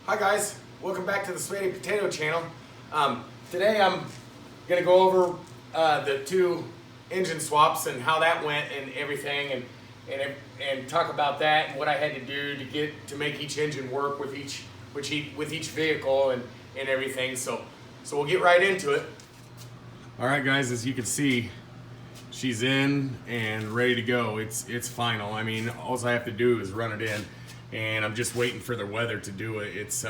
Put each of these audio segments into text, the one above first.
Hi guys, welcome back to the Sweaty Potato channel. Today I'm going to go over the two engine swaps and how that went and everything, and talk about that and what I had to do to make each engine work with each vehicle and everything. So we'll get right into it. All right guys, as you can see, she's in and ready to go. It's final. I mean, all I have to do is run it in. And I'm just waiting for the weather to do it. It's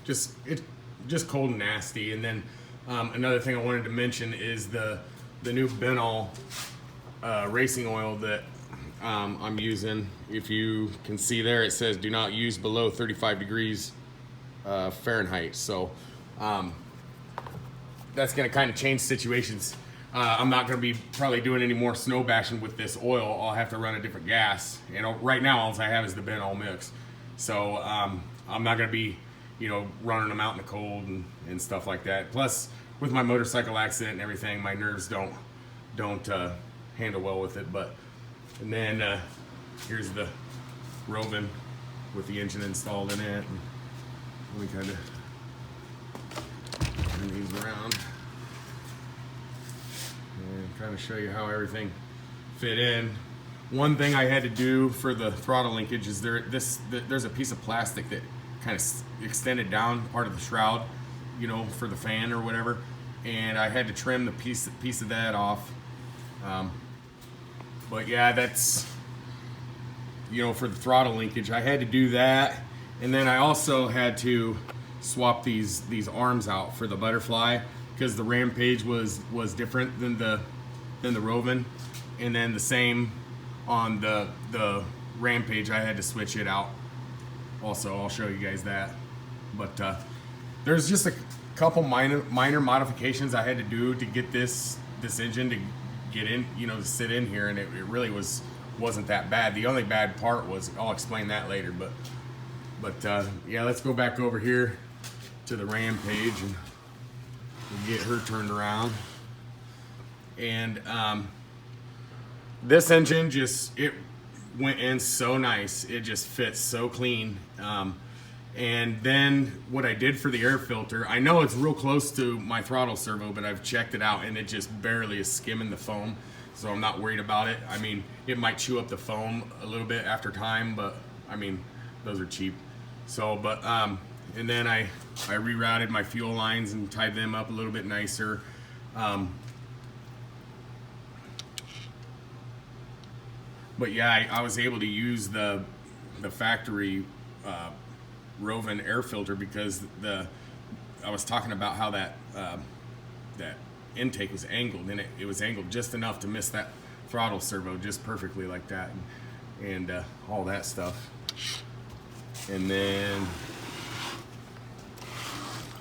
just cold and nasty. And then another thing I wanted to mention is the new Benall racing oil that I'm using. If you can see there, it says do not use below 35 degrees Fahrenheit. So that's going to kind of change situations. I'm not going to be probably doing any more snow bashing with this oil. I'll have to run a different gas. And right now, all I have is the Benall mix. So I'm not going to be, running them out in the cold and stuff like that. Plus, with my motorcycle accident and everything, my nerves don't handle well with it. And then here's the Rovin with the engine installed in it. And we kind of turn these around and kind of show you how everything fit in. One thing I had to do for the throttle linkage is there's a piece of plastic that kind of extended down part of the shroud, for the fan or whatever, and I had to trim the piece of that off. But yeah, that's for the throttle linkage, I had to do that, and then I also had to swap these arms out for the butterfly because the Rampage was different than the Rovan, and then the same on the Rampage, I had to switch it out. Also, I'll show you guys that. But there's just a couple minor modifications I had to do to get this engine to get in, to sit in here, and it really wasn't that bad. The only bad part was, I'll explain that later. But yeah, let's go back over here to the Rampage and we'll get her turned around. And this engine it went in so nice. It just fits so clean. And then what I did for the air filter, I know it's real close to my throttle servo, but I've checked it out and it just barely is skimming the foam. So I'm not worried about it. I mean, it might chew up the foam a little bit after time, but I mean, those are cheap. So, and then I rerouted my fuel lines and tied them up a little bit nicer. But yeah, I was able to use the factory Rovan air filter because I was talking about how that intake was angled, and it was angled just enough to miss that throttle servo just perfectly like that, and all that stuff. And then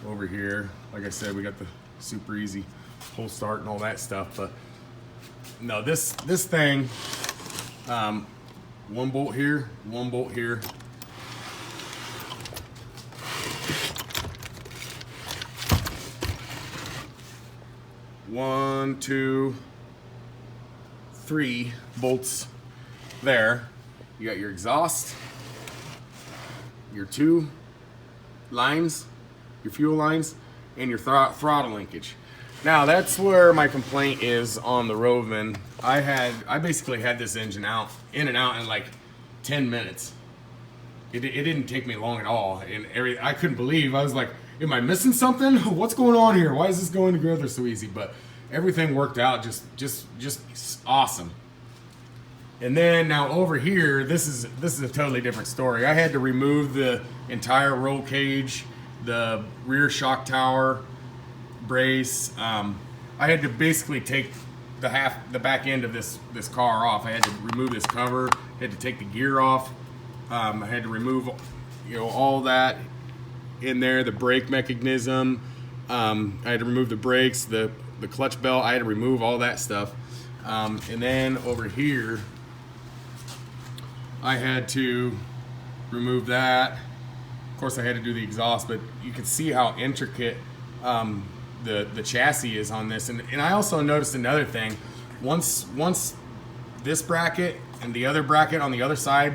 over here, like I said, we got the super easy pull start and all that stuff. But no, this thing. One bolt here, one bolt here. One, two, three bolts there. You got your exhaust, your two lines, your fuel lines, and your throttle linkage. Now that's where my complaint is on the Rovan. I basically had this engine in and out in like 10 minutes. It didn't take me long at all, and I couldn't believe. I was like, am I missing something? What's going on here? Why is this going together so easy? But everything worked out just awesome. And then now over here, this is a totally different story. I had to remove the entire roll cage, the rear shock tower, brace. I had to basically take the back end of this car off. I had to remove this cover, had to take the gear off. I had to remove all that in there, the brake mechanism. I had to remove the brakes, the clutch belt. I had to remove all that stuff. And then over here, I had to remove that. Of course, I had to do the exhaust, but you can see how intricate the chassis is on this. And I also noticed another thing. Once this bracket and the other bracket on the other side,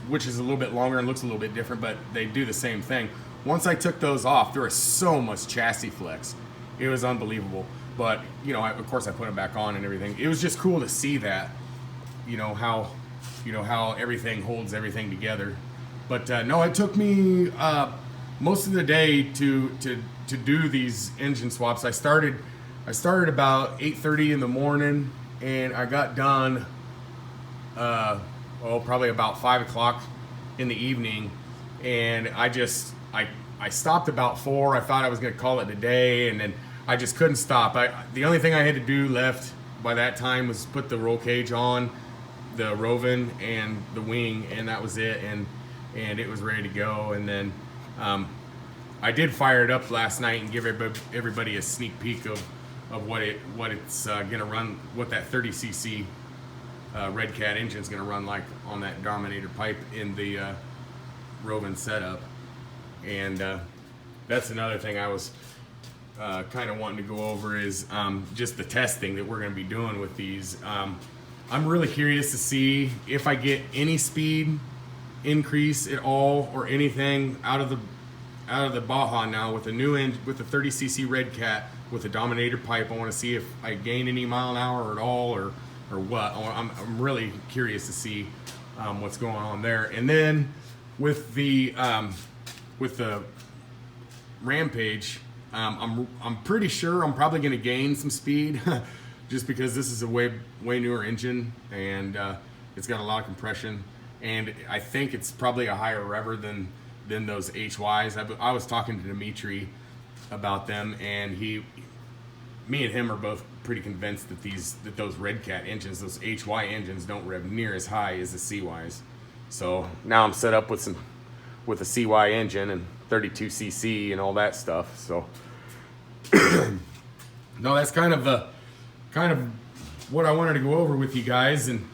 which is a little bit longer and looks a little bit different, but they do the same thing. once I took those off, there was so much chassis flex. It was unbelievable. But, you know, of course I put them back on and everything. It was just cool to see that, how everything holds everything together. But no, it took me most of the day to do these engine swaps. I started about 8:30 in the morning, and I got done probably about 5 o'clock in the evening. And I stopped about 4. I thought I was going to call it a day, and then I just couldn't stop. The only thing I had to do left by that time was put the roll cage on, the Rovan and the wing, and that was it. And it was ready to go. And then I did fire it up last night and give everybody a sneak peek of what it's gonna run, what that 30cc Redcat engine is gonna run like on that Dominator pipe in the Rovan setup. And that's another thing I was kind of wanting to go over is just the testing that we're going to be doing with these. I'm really curious to see if I get any speed increase at all or anything out of the Baja now with the new engine, with the 30cc Redcat with the Dominator pipe. I want to see if I gain any mile an hour at all or what. I'm really curious to see what's going on there. And then with the Rampage, I'm pretty sure I'm probably going to gain some speed just because this is a way newer engine, and it's got a lot of compression, and I think it's probably a higher rever than those HYs. I was talking to Dimitri about them, and me and him are both pretty convinced that those Redcat engines, those HY engines, don't rev near as high as the CYs. So now I'm set up with a CY engine and 32cc and all that stuff. So no, that's kind of what I wanted to go over with you guys. And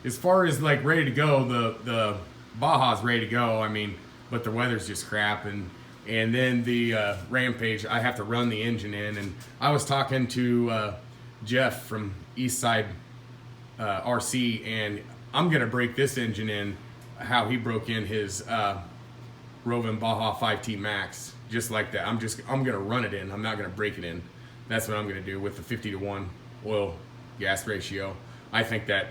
as far as like ready to go, the Baja's ready to go. I mean, but the weather's just crap. And then the Rampage, I have to run the engine in. And I was talking to Jeff from Eastside RC, and I'm gonna break this engine in how he broke in his Rovan Baja 5T Max, just like that. I'm gonna run it in. I'm not gonna break it in. That's what I'm gonna do with the 50-to-1 oil gas ratio. I think that,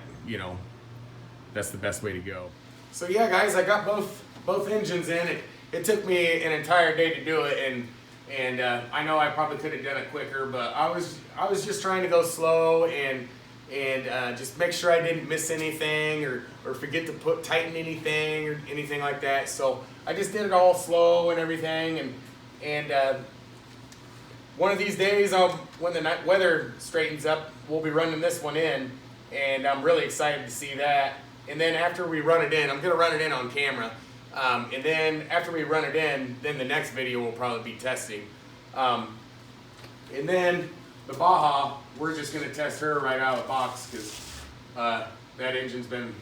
that's the best way to go. So yeah, guys, I got both engines in. It took me an entire day to do it, and I know I probably could have done it quicker, but I was just trying to go slow and just make sure I didn't miss anything or forget to tighten anything or anything like that. So I just did it all slow and everything, and one of these days, when the weather straightens up, we'll be running this one in, and I'm really excited to see that. And then after we run it in, I'm gonna run it in on camera, and then after we run it in, then the next video will probably be testing, and then the Baja, we're just going to test her right out of the box because that engine's been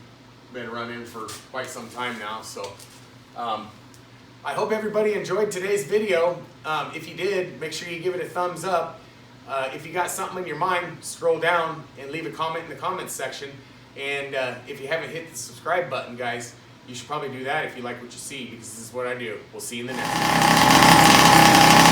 running for quite some time now. So I hope everybody enjoyed today's video. If you did, make sure you give it a thumbs up. If you got something in your mind, scroll down and leave a comment in the comments section. And if you haven't hit the subscribe button, guys, you should probably do that if you like what you see, because this is what I do. We'll see you in the next one.